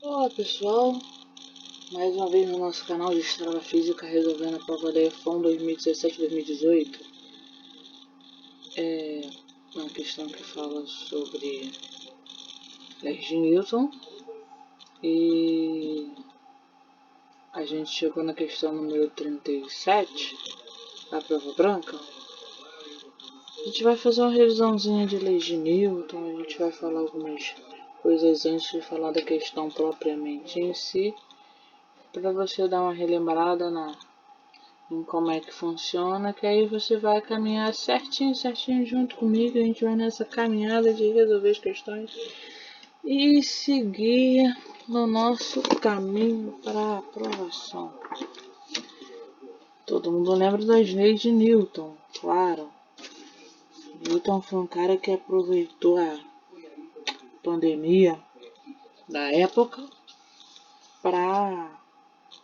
Olá pessoal, mais uma vez no nosso canal de Estrada Física resolvendo a prova da EFON 2017-2018. É uma questão que fala sobre leis de Newton e a gente chegou na questão número 37 da prova branca. A gente vai fazer uma revisãozinha de leis de Newton, a gente vai falar algumas coisas antes de falar da questão propriamente em si, para você dar uma relembrada em como é que funciona, que aí você vai caminhar certinho junto comigo. A gente vai nessa caminhada de resolver as questões e seguir no nosso caminho para a aprovação. Todo mundo lembra das leis de Newton, claro. Newton foi um cara que aproveitou a pandemia da época para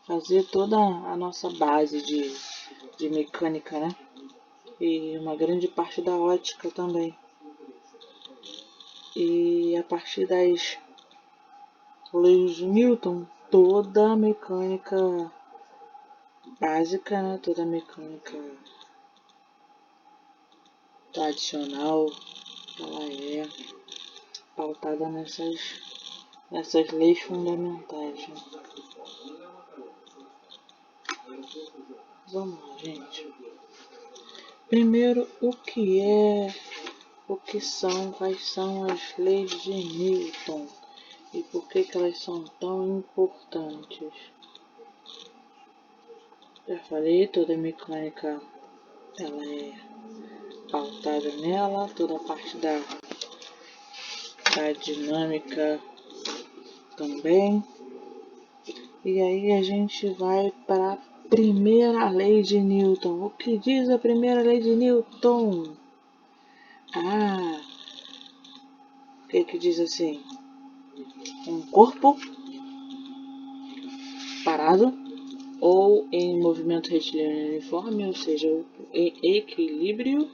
fazer toda a nossa base de mecânica, né? E uma grande parte da ótica também. E a partir das leis de Newton, toda a mecânica básica, né? Toda a mecânica tradicional, ela é pautada nessas leis fundamentais. Né? Vamos lá, gente. Primeiro, quais são as leis de Newton e por que elas são tão importantes? Já falei, toda a mecânica ela é pautada nela, toda a parte da dinâmica também. E aí a gente vai para a primeira lei de Newton. O que diz a primeira lei de Newton? O que diz assim? Um corpo parado ou em movimento retilíneo uniforme, ou seja, em equilíbrio,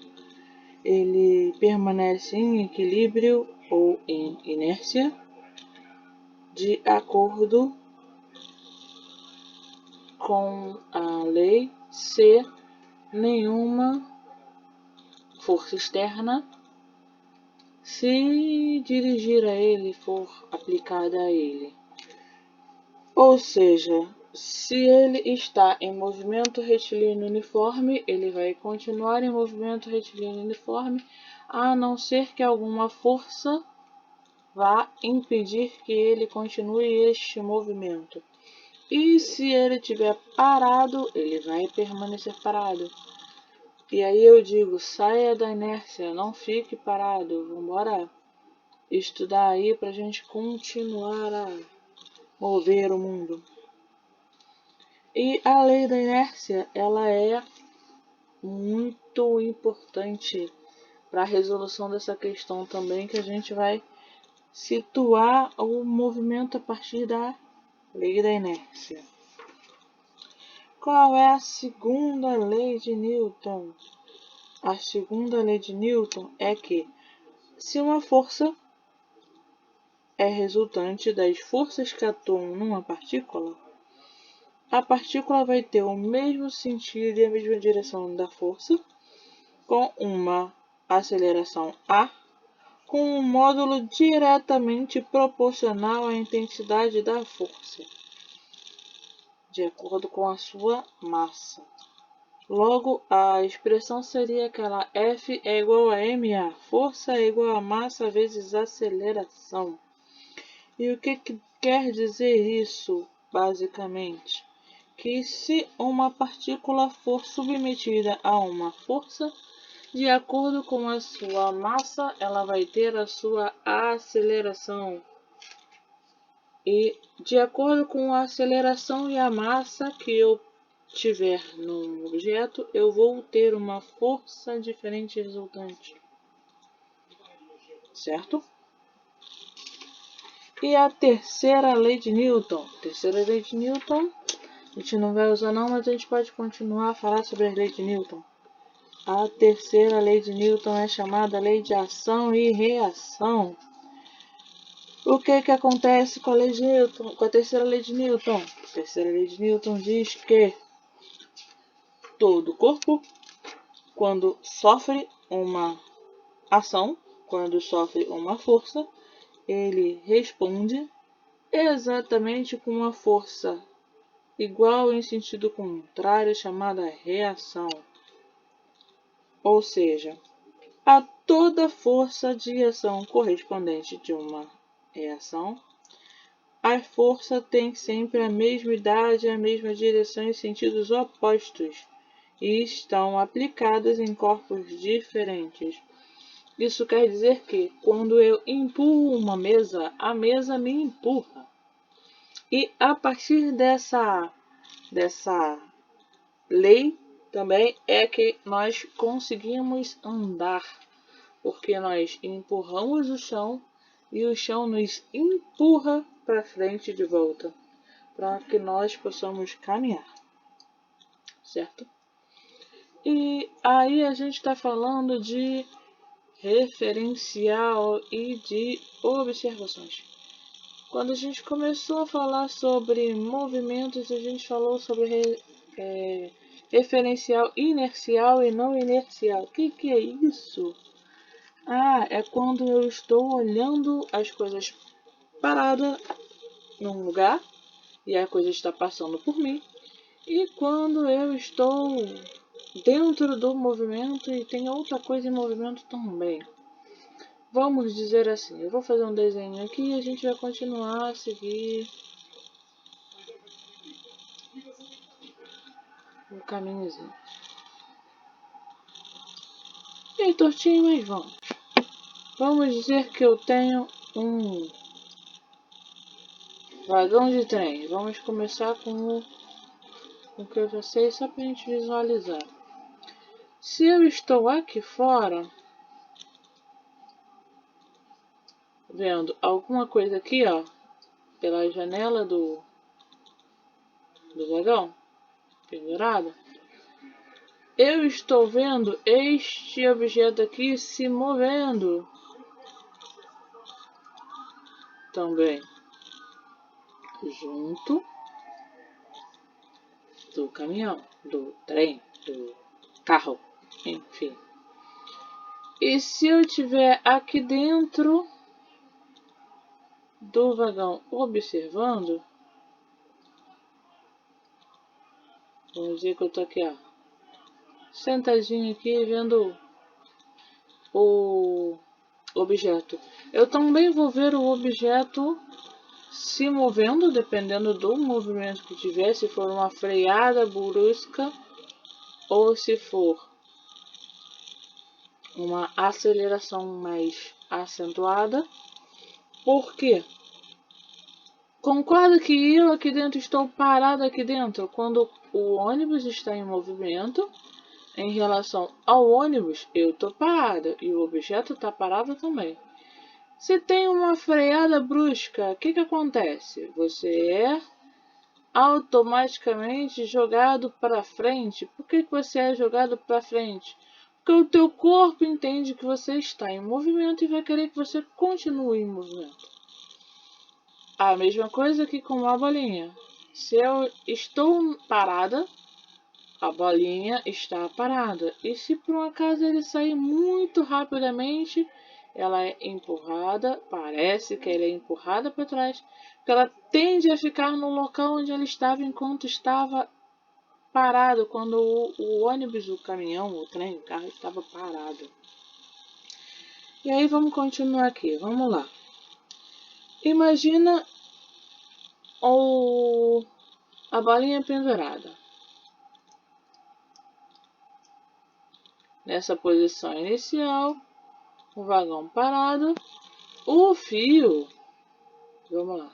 ele permanece em equilíbrio ou em inércia de acordo com a lei se nenhuma força externa se dirigir a ele for aplicada a ele. Ou seja, se ele está em movimento retilíneo uniforme, ele vai continuar em movimento retilíneo uniforme, a não ser que alguma força vá impedir que ele continue este movimento. E se ele estiver parado, ele vai permanecer parado. E aí eu digo, saia da inércia, não fique parado. Vamos embora estudar aí para a gente continuar a mover o mundo. E a lei da inércia, ela é muito importante para a resolução dessa questão também, que a gente vai situar o movimento a partir da lei da inércia. Qual é a segunda lei de Newton? A segunda lei de Newton é que se uma força é resultante das forças que atuam numa partícula, a partícula vai ter o mesmo sentido e a mesma direção da força, com uma aceleração A, com um módulo diretamente proporcional à intensidade da força, de acordo com a sua massa. Logo, a expressão seria aquela F é igual a ma, força é igual a massa vezes aceleração. E o que quer dizer isso, basicamente? Que se uma partícula for submetida a uma força, de acordo com a sua massa, ela vai ter a sua aceleração. E de acordo com a aceleração e a massa que eu tiver no objeto, eu vou ter uma força diferente resultante. Certo? E a terceira lei de Newton? Terceira lei de Newton, a gente não vai usar não, mas a gente pode continuar a falar sobre a lei de Newton. A terceira lei de Newton é chamada lei de ação e reação. O que acontece com a lei de Newton, com a terceira lei de Newton? A terceira lei de Newton diz que todo corpo, quando sofre uma ação, quando sofre uma força, ele responde exatamente com uma força igual em sentido contrário, chamada reação. Ou seja, a toda força de ação correspondente de uma reação, a força tem sempre a mesma idade, a mesma direção em sentidos opostos e estão aplicadas em corpos diferentes. Isso quer dizer que, quando eu empurro uma mesa, a mesa me empurra. E a partir dessa lei também é que nós conseguimos andar, porque nós empurramos o chão e o chão nos empurra para frente de volta, para que nós possamos caminhar, certo? E aí a gente está falando de referencial e de observações. Quando a gente começou a falar sobre movimentos, a gente falou sobre referencial inercial e não inercial. O que é isso? É quando eu estou olhando as coisas paradas num lugar e a coisa está passando por mim. E quando eu estou dentro do movimento e tem outra coisa em movimento também. Vamos dizer assim, eu vou fazer um desenho aqui e a gente vai continuar a seguir um caminhozinho. Bem tortinho, mas vamos. Vamos dizer que eu tenho um vagão de trem. Vamos começar com o que eu já sei, só para a gente visualizar. Se eu estou aqui fora, vendo alguma coisa aqui, ó, pela janela do vagão, pendurada, eu estou vendo este objeto aqui se movendo também, junto do caminhão, do trem, do carro, enfim. E se eu estiver aqui dentro do vagão observando, vamos dizer que eu tô aqui, ó, sentadinho aqui vendo o objeto. Eu também vou ver o objeto se movendo, dependendo do movimento que tiver, se for uma freada brusca ou se for uma aceleração mais acentuada. Por quê? Concorda que eu aqui dentro estou parado aqui dentro? Quando o ônibus está em movimento, em relação ao ônibus, eu estou parada e o objeto está parado também. Se tem uma freada brusca, o que acontece? Você é automaticamente jogado para frente. Por que você é jogado para frente? Porque o teu corpo entende que você está em movimento e vai querer que você continue em movimento. A mesma coisa que com a bolinha. Se eu estou parada, a bolinha está parada. E se por um acaso ele sair muito rapidamente, ela é empurrada, parece que ela é empurrada para trás, porque ela tende a ficar no local onde ela estava enquanto estava parado, quando o ônibus, o caminhão, o trem, o carro estava parado. E aí vamos continuar aqui, vamos lá. Imagina a bolinha pendurada. Nessa posição inicial, o vagão parado, o fio, vamos lá,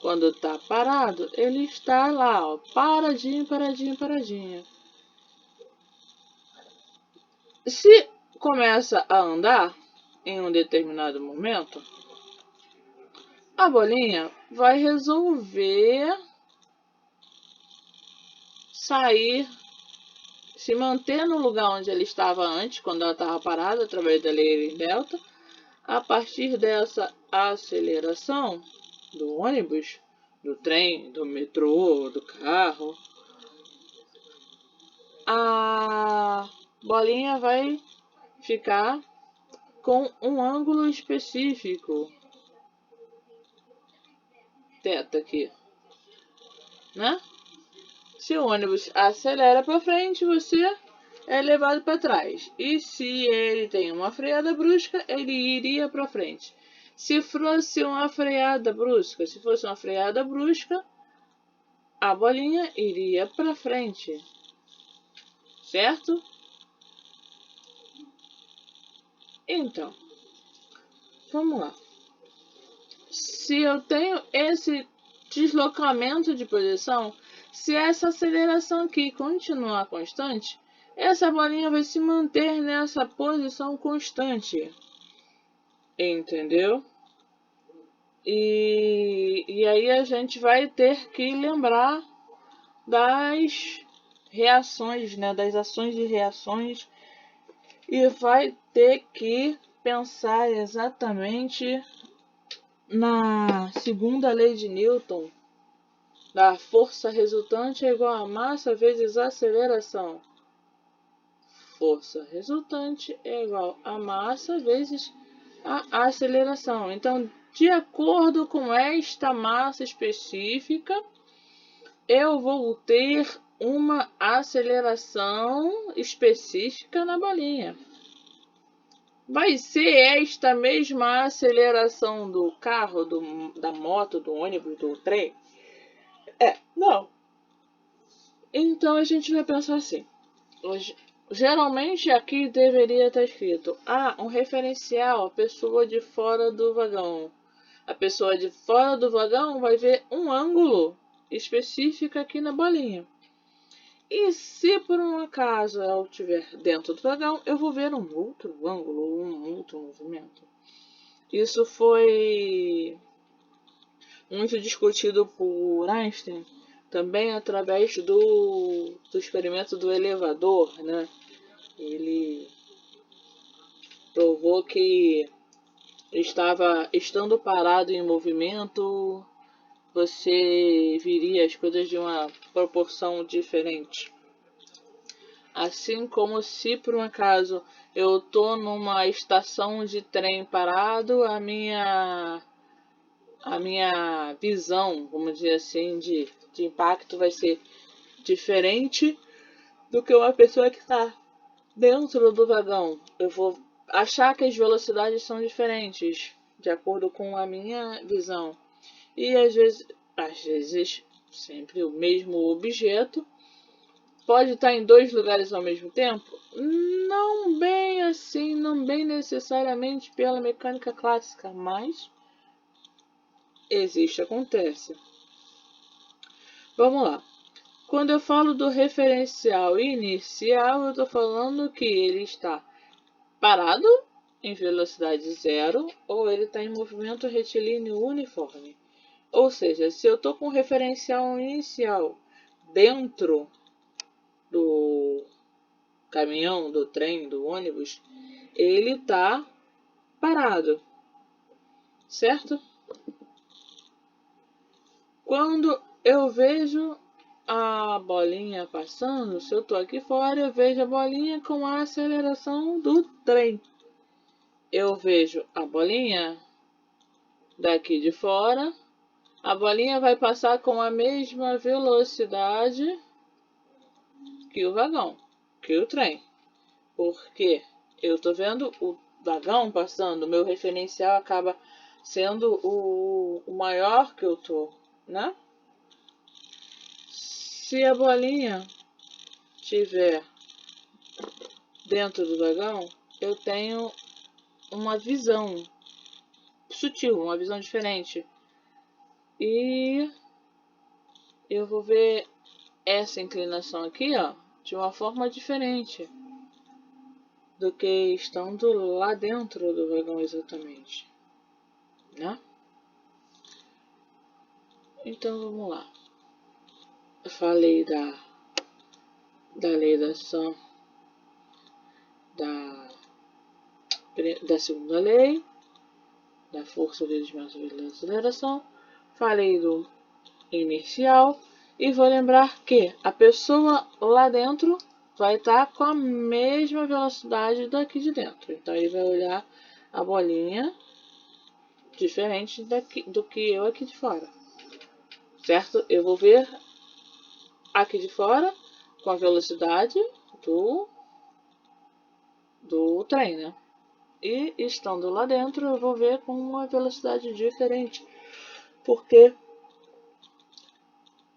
quando está parado, ele está lá, ó, paradinho, paradinho, paradinho. Se começa a andar em um determinado momento, a bolinha vai resolver sair, se manter no lugar onde ela estava antes, quando ela estava parada, através da lei delta. A partir dessa aceleração do ônibus, do trem, do metrô, do carro, a bolinha vai ficar com um ângulo específico, θ aqui, né? Se o ônibus acelera para frente, você é levado para trás. E se ele tem uma freada brusca, ele iria para frente. Se fosse uma freada brusca, a bolinha iria para frente, certo? Então, vamos lá. Se eu tenho esse deslocamento de posição, se essa aceleração aqui continuar constante, essa bolinha vai se manter nessa posição constante. Entendeu? E aí a gente vai ter que lembrar das reações, né? Das ações e reações. E vai ter que pensar exatamente na segunda lei de Newton, da força resultante é igual a massa vezes aceleração. Força resultante é igual a massa vezes a aceleração. Então, de acordo com esta massa específica, eu vou ter uma aceleração específica na bolinha. Vai ser esta mesma aceleração do carro, da moto, do ônibus, do trem? Não. Então a gente vai pensar assim. Geralmente aqui deveria estar escrito: um referencial, a pessoa de fora do vagão. A pessoa de fora do vagão vai ver um ângulo específico aqui na bolinha. E se por um acaso ela estiver dentro do vagão, eu vou ver um outro ângulo, um outro movimento. Isso foi muito discutido por Einstein, também através do experimento do elevador, né? Ele provou que estando parado em movimento, você viria as coisas de uma proporção diferente. Assim como se por um acaso eu tô numa estação de trem parado, a minha visão, vamos dizer assim, de impacto vai ser diferente do que uma pessoa que está dentro do vagão. Eu vou achar que as velocidades são diferentes, de acordo com a minha visão. E às vezes, sempre o mesmo objeto pode estar em dois lugares ao mesmo tempo? Não bem assim, não bem necessariamente pela mecânica clássica, mas acontece. Vamos lá. Quando eu falo do referencial inicial, eu estou falando que ele está parado em velocidade zero ou ele está em movimento retilíneo uniforme. Ou seja, se eu estou com o referencial inicial dentro do caminhão, do trem, do ônibus, ele está parado, certo? Quando eu vejo a bolinha passando, se eu estou aqui fora, eu vejo a bolinha com a aceleração do trem. Eu vejo a bolinha daqui de fora, a bolinha vai passar com a mesma velocidade que o vagão, que o trem. Porque eu estou vendo o vagão passando, o meu referencial acaba sendo o maior que eu estou, né? Se a bolinha estiver dentro do vagão, eu tenho uma visão sutil, uma visão diferente. E eu vou ver essa inclinação aqui, ó, de uma forma diferente do que estando lá dentro do vagão exatamente, né? Então vamos lá. Eu falei da lei da ação da segunda lei. da força vezes massa vezes aceleração. Falei do inercial. E vou lembrar que a pessoa lá dentro vai estar com a mesma velocidade daqui de dentro. Então ele vai olhar a bolinha diferente do que eu aqui de fora. Certo? Eu vou ver aqui de fora com a velocidade do trem, né? E estando lá dentro eu vou ver com uma velocidade diferente. Porque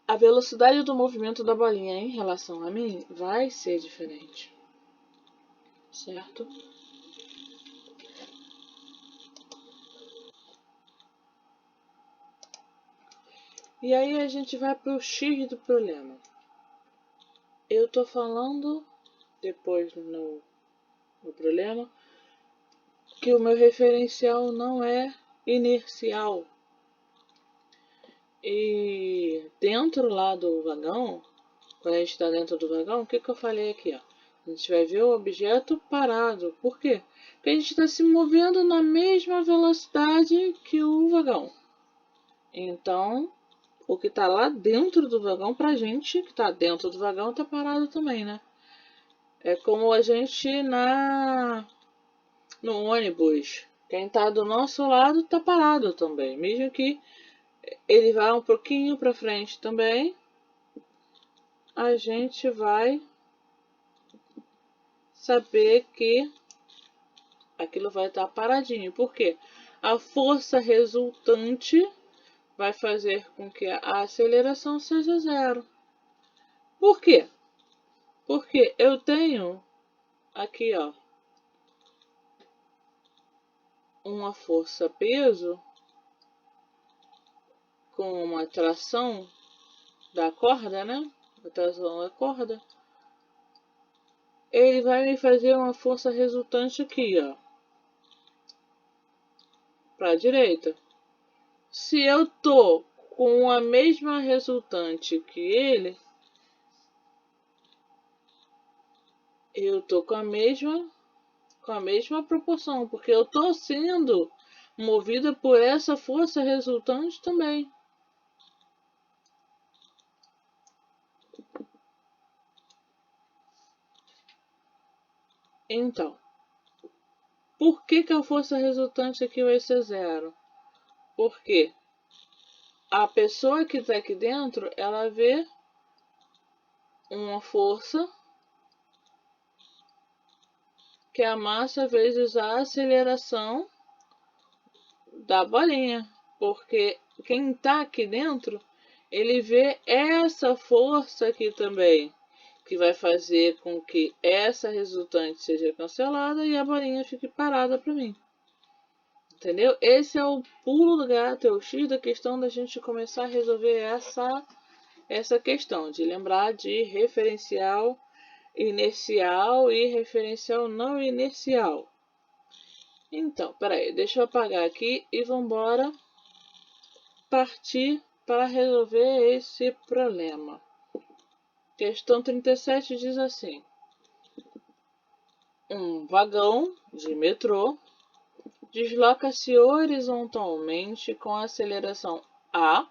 a velocidade do movimento da bolinha em relação a mim vai ser diferente. Certo? E aí a gente vai para o X do problema. Eu tô falando depois no problema que o meu referencial não é inercial. E dentro lá do vagão, quando a gente está dentro do vagão, o que eu falei aqui? Ó? A gente vai ver o objeto parado. Por quê? Porque a gente está se movendo na mesma velocidade que o vagão. Então, o que está lá dentro do vagão, pra gente que está dentro do vagão, está parado também, né? É como a gente no ônibus. Quem está do nosso lado está parado também. Mesmo que ele vá um pouquinho para frente também, a gente vai saber que aquilo vai estar paradinho. Por quê? A força resultante vai fazer com que a aceleração seja zero. Por quê? Porque eu tenho aqui, ó, uma força-peso com uma tração da corda, né? A tração da corda. Ele vai me fazer uma força resultante aqui, ó, para a direita. Se eu tô com a mesma resultante que ele, eu tô com a mesma proporção, porque eu tô sendo movida por essa força resultante também. Então, por que a força resultante aqui vai ser zero? Porque a pessoa que está aqui dentro, ela vê uma força que é a massa vezes a aceleração da bolinha. Porque quem está aqui dentro, ele vê essa força aqui também, que vai fazer com que essa resultante seja cancelada e a bolinha fique parada para mim. Entendeu? Esse é o pulo do gato, é o X da questão da gente começar a resolver essa questão, de lembrar de referencial inercial e referencial não inercial. Então, peraí, deixa eu apagar aqui e vamos embora partir para resolver esse problema. Questão 37 diz assim: um vagão de metrô desloca-se horizontalmente com aceleração A,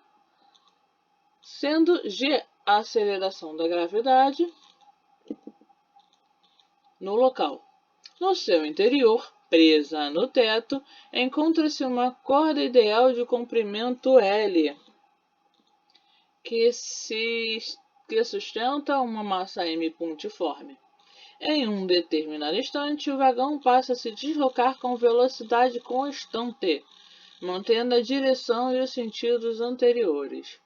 sendo G a aceleração da gravidade no local. No seu interior, presa no teto, encontra-se uma corda ideal de comprimento L, que sustenta uma massa M pontiforme. Em um determinado instante, o vagão passa a se deslocar com velocidade constante, mantendo a direção e os sentidos anteriores.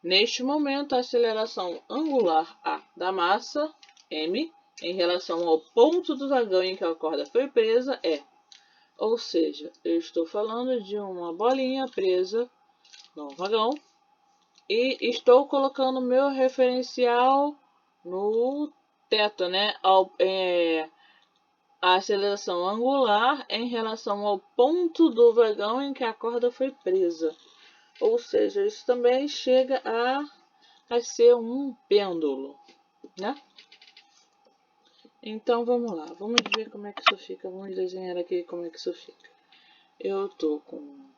Neste momento, a aceleração angular A da massa, M, em relação ao ponto do vagão em que a corda foi presa, é. Ou seja, eu estou falando de uma bolinha presa no vagão e estou colocando meu referencial no teto, né? A aceleração angular em relação ao ponto do vagão em que a corda foi presa. Ou seja, isso também chega a ser um pêndulo, né? Então vamos lá, vamos ver como é que isso fica. Vamos desenhar aqui como é que isso fica. Eu tô com um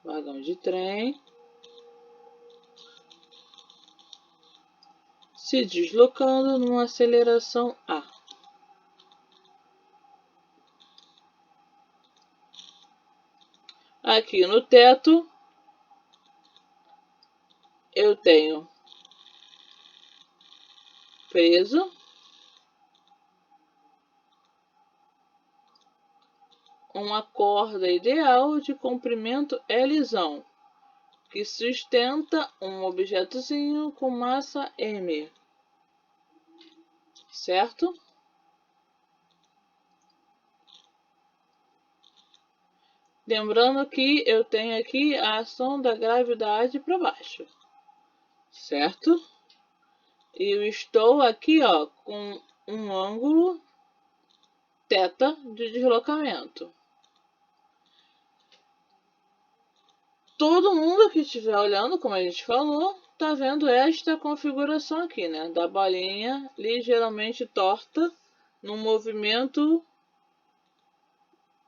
vagão de trem se deslocando numa aceleração A. Aqui no teto, eu tenho preso uma corda ideal de comprimento Lzão, que sustenta um objetozinho com massa M, certo? Lembrando que eu tenho aqui a ação da gravidade para baixo, certo? E eu estou aqui, ó, com um ângulo θ de deslocamento. Todo mundo que estiver olhando, como a gente falou, tá vendo esta configuração aqui, né? Da bolinha ligeiramente torta no movimento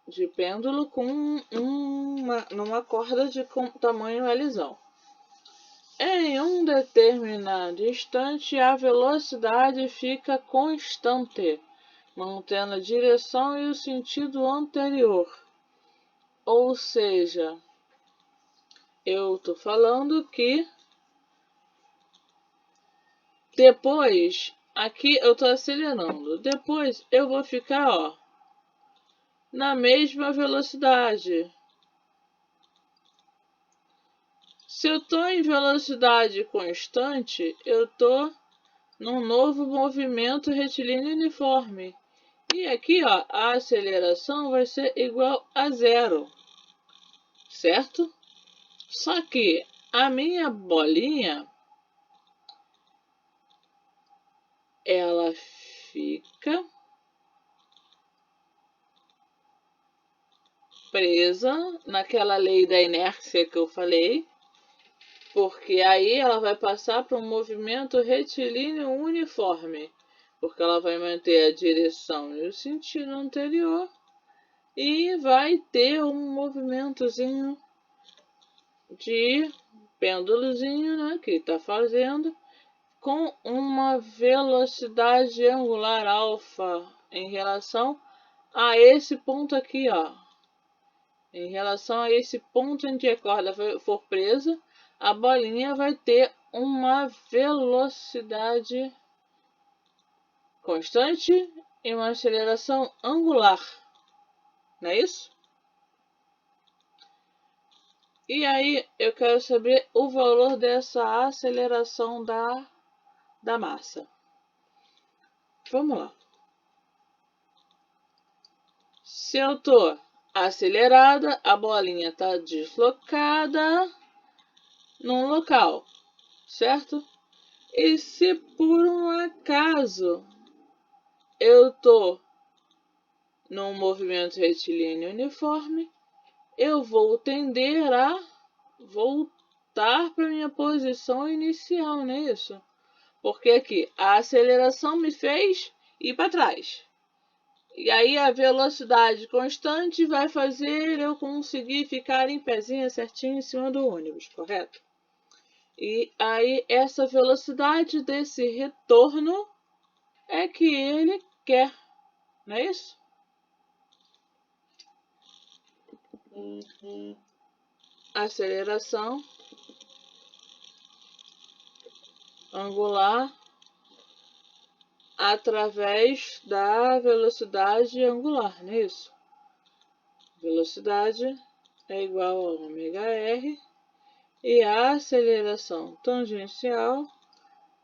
de pêndulo com numa corda de tamanho Lzão. Em um determinado instante, a velocidade fica constante, mantendo a direção e o sentido anterior. Ou seja, eu tô falando que depois, aqui eu tô acelerando, depois eu vou ficar, ó, na mesma velocidade. Se eu tô em velocidade constante, eu tô num novo movimento retilíneo uniforme. E aqui, ó, a aceleração vai ser igual a zero, certo? Só que a minha bolinha, ela fica presa naquela lei da inércia que eu falei, porque aí ela vai passar para um movimento retilíneo uniforme, porque ela vai manter a direção e o sentido anterior e vai ter um movimentozinho de pêndulozinho, né, que está fazendo com uma velocidade angular alfa em relação a esse ponto aqui, ó. Em relação a esse ponto em que a corda for presa, a bolinha vai ter uma velocidade constante e uma aceleração angular. Não é isso? E aí eu quero saber o valor dessa aceleração da massa. Vamos lá. Se eu tô acelerada, a bolinha está deslocada num local, certo? E se por um acaso eu tô num movimento retilíneo uniforme, eu vou tender a voltar para minha posição inicial, não é isso? Porque aqui a aceleração me fez ir para trás. E aí a velocidade constante vai fazer eu conseguir ficar em pezinha certinho em cima do ônibus, correto? E aí essa velocidade desse retorno é que ele quer, não é isso? Aceleração angular através da velocidade angular, não é isso? Velocidade é igual a ômega-r e a aceleração tangencial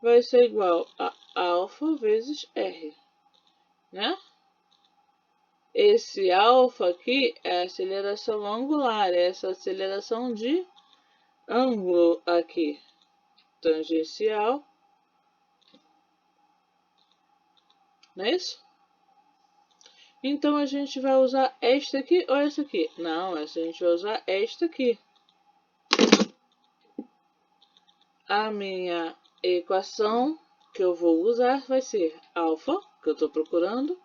vai ser igual a alfa vezes r, né? Esse alfa aqui é a aceleração angular, é essa aceleração de ângulo aqui, tangencial, não é isso? Então a gente vai usar esta aqui ou essa aqui? Não, essa a gente vai usar esta aqui. A minha equação que eu vou usar vai ser alfa, que eu estou procurando,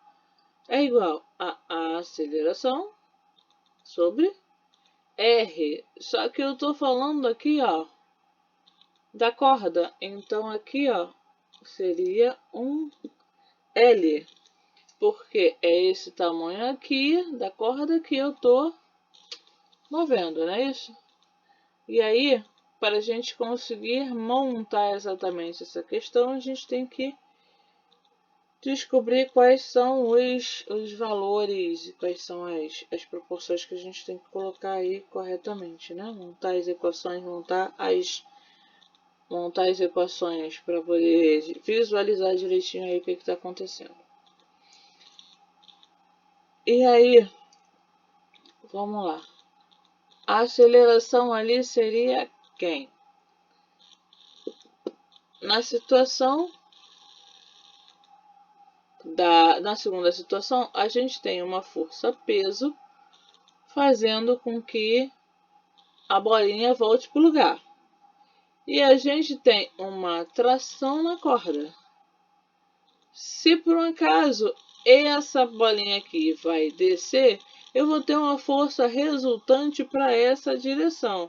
é igual a aceleração sobre R. Só que eu tô falando aqui, ó, da corda. Então aqui, ó, seria um L. Porque é esse tamanho aqui da corda que eu tô movendo, não é isso? E aí, para a gente conseguir montar exatamente essa questão, a gente tem que descobrir quais são os valores, quais são as proporções que a gente tem que colocar aí corretamente, né? Montar as equações, montar as equações para poder visualizar direitinho aí o que está acontecendo. E aí, vamos lá. A aceleração ali seria quem? Na situação na segunda situação, a gente tem uma força-peso fazendo com que a bolinha volte para o lugar. E a gente tem uma tração na corda. Se por um acaso essa bolinha aqui vai descer, eu vou ter uma força resultante para essa direção.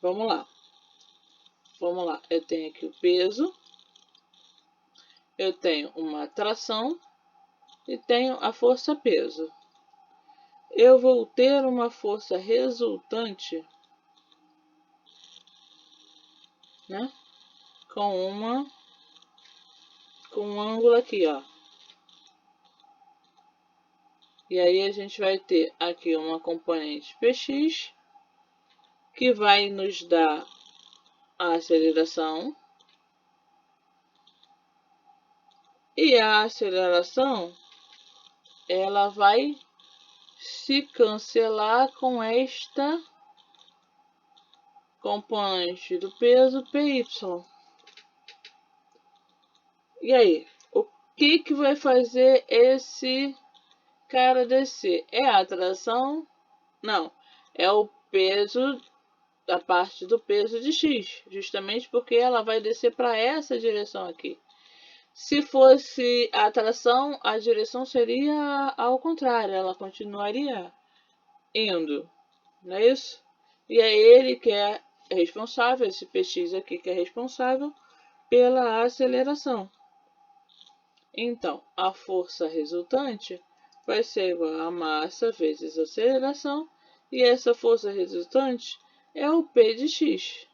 Vamos lá. Vamos lá. Eu tenho aqui o peso. Eu tenho uma tração e tenho a força-peso. Eu vou ter uma força resultante, né? Com um ângulo aqui, ó. E aí a gente vai ter aqui uma componente Px, que vai nos dar a aceleração. E a aceleração, ela vai se cancelar com esta componente do peso Py. E aí, o que vai fazer esse cara descer? É a atração? Não, é o peso, a parte do peso de x, justamente porque ela vai descer para essa direção aqui. Se fosse a atração, a direção seria ao contrário, ela continuaria indo, não é isso? E é ele que é responsável, esse px aqui que é responsável pela aceleração. Então, a força resultante vai ser igual a massa vezes a aceleração, e essa força resultante é o P de x.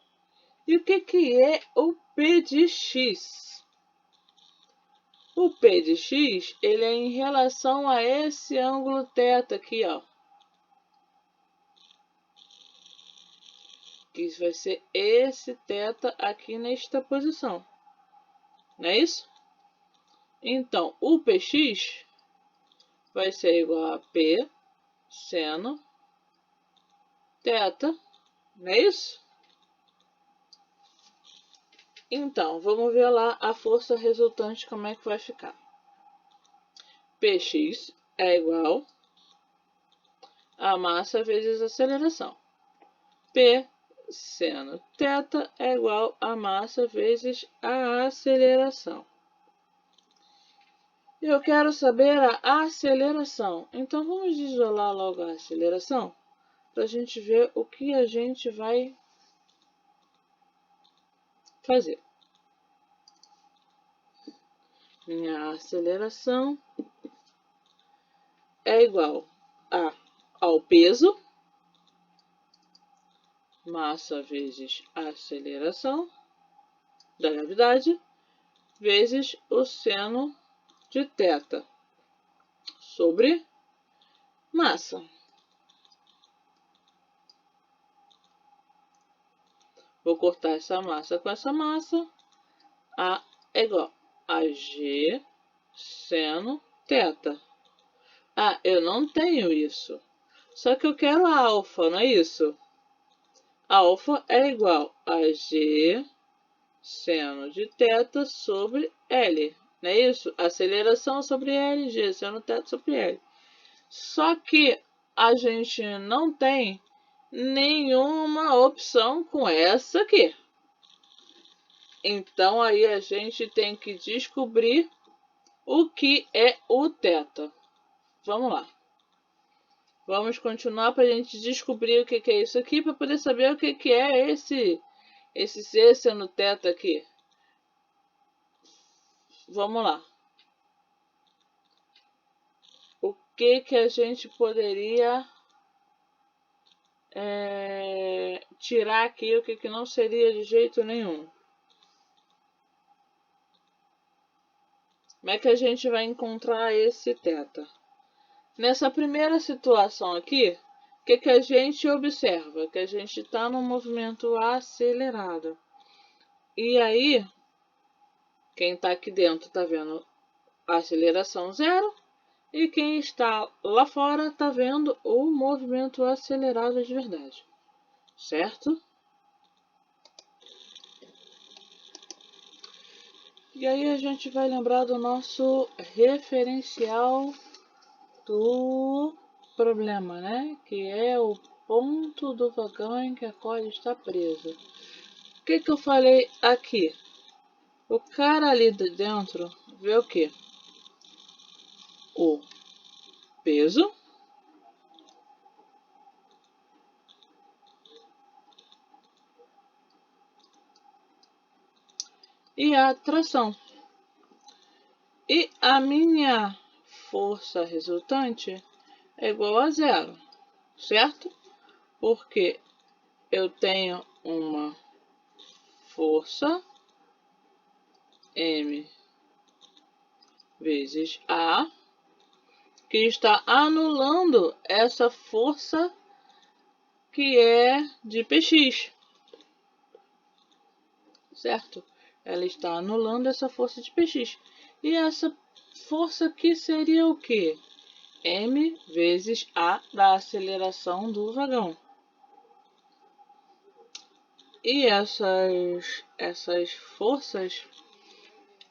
E o que é o P de x? O P de x, ele é em relação a esse ângulo θ aqui, ó. Que vai ser esse θ aqui nesta posição. Não é isso? Então, o Px vai ser igual a P seno θ, não é isso? Então, vamos ver lá a força resultante, como é que vai ficar. Px é igual a massa vezes a aceleração. P seno θ é igual a massa vezes a aceleração. Eu quero saber a aceleração. Então, vamos isolar logo a aceleração para a gente ver o que a gente vai fazer. Minha aceleração é igual ao peso, massa vezes a aceleração da gravidade, vezes o seno de θ sobre massa. Vou cortar essa massa com essa massa. A é igual a G seno θ. Eu não tenho isso. Só que eu quero a alfa, não é isso? Alfa é igual a G seno de θ sobre L. Não é isso? Aceleração sobre L, G seno θ sobre L. Só que a gente não tem nenhuma opção com essa aqui. Então, aí a gente tem que descobrir o que é o θ. Vamos lá. Vamos continuar para a gente descobrir o que é isso aqui, para poder saber o que é esse seno teta aqui. Vamos lá. O que a gente poderia tirar aqui, o que não seria de jeito nenhum? Como é que a gente vai encontrar esse teta? Nessa primeira situação aqui, o que a gente observa? Que a gente está num movimento acelerado. E aí, quem está aqui dentro está vendo a aceleração zero, e quem está lá fora está vendo o movimento acelerado de verdade. Certo? E aí a gente vai lembrar do nosso referencial do problema, né? Que é o ponto do vagão em que a corda está presa. O que eu falei aqui? O cara ali de dentro vê o quê? O peso e a tração. E a minha força resultante é igual a zero, certo? Porque eu tenho uma força M vezes A que está anulando essa força que é de Px, certo? Ela está anulando essa força de Px. E essa força aqui seria o quê? M vezes A da aceleração do vagão. E essas forças,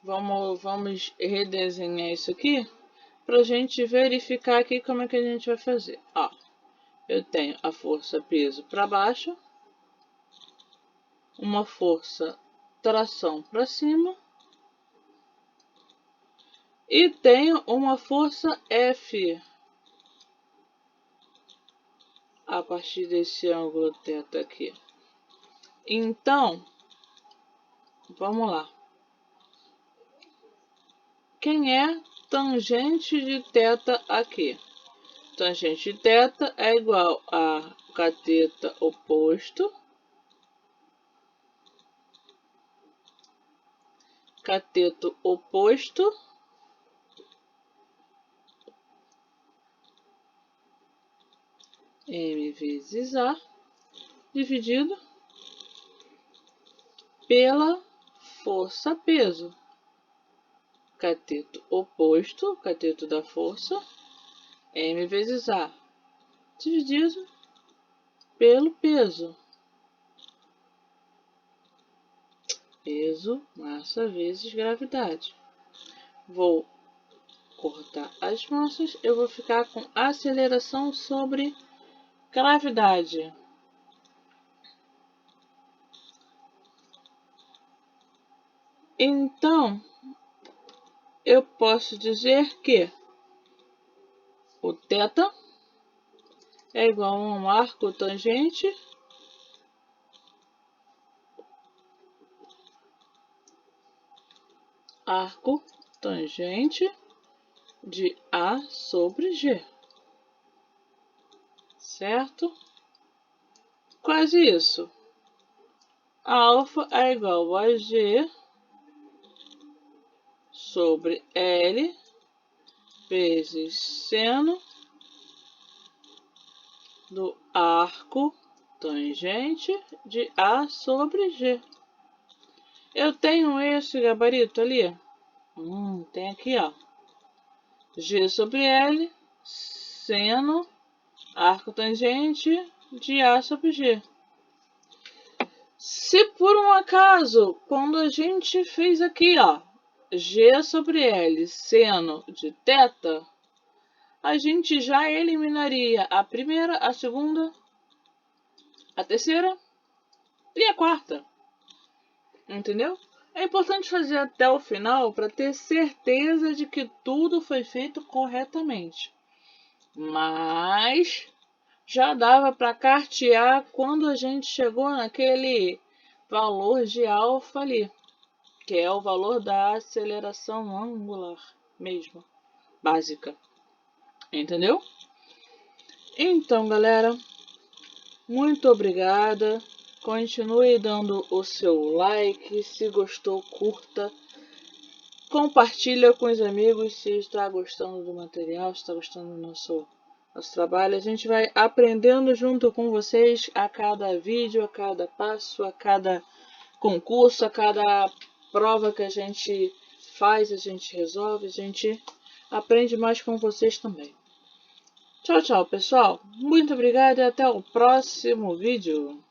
vamos redesenhar isso aqui para a gente verificar aqui como é que a gente vai fazer. Ó, eu tenho a força peso para baixo, uma força tração para cima e tenho uma força F a partir desse ângulo θ aqui. Então, vamos lá. Quem é tangente de θ aqui? Tangente de θ é igual a cateto oposto, M vezes A, dividido pela força peso. Cateto oposto, cateto da força, M vezes A, dividido pelo peso. Peso, massa vezes gravidade. Vou cortar as massas, eu vou ficar com aceleração sobre gravidade. Então, eu posso dizer que o θ é igual a um arco tangente de A sobre G. Certo? Quase isso. Alfa é igual a G sobre L vezes seno do arco tangente de A sobre G. Eu tenho esse gabarito ali? Tem aqui, ó. G sobre L, seno, arco tangente de A sobre G. Se por um acaso, quando a gente fez aqui, ó, G sobre L, seno de θ, a gente já eliminaria a primeira, a segunda, a terceira e a quarta. Entendeu? É importante fazer até o final para ter certeza de que tudo foi feito corretamente. Mas já dava para cartear quando a gente chegou naquele valor de alfa ali, que é o valor da aceleração angular mesmo, básica. Entendeu? Então, galera, muito obrigada. Continue dando o seu like. Se gostou, curta. Compartilha com os amigos se está gostando do material, se está gostando do nosso trabalho. A gente vai aprendendo junto com vocês a cada vídeo, a cada passo, a cada concurso, a cada prova que a gente faz, a gente resolve, a gente aprende mais com vocês também. Tchau, tchau, pessoal. Muito obrigada e até o próximo vídeo.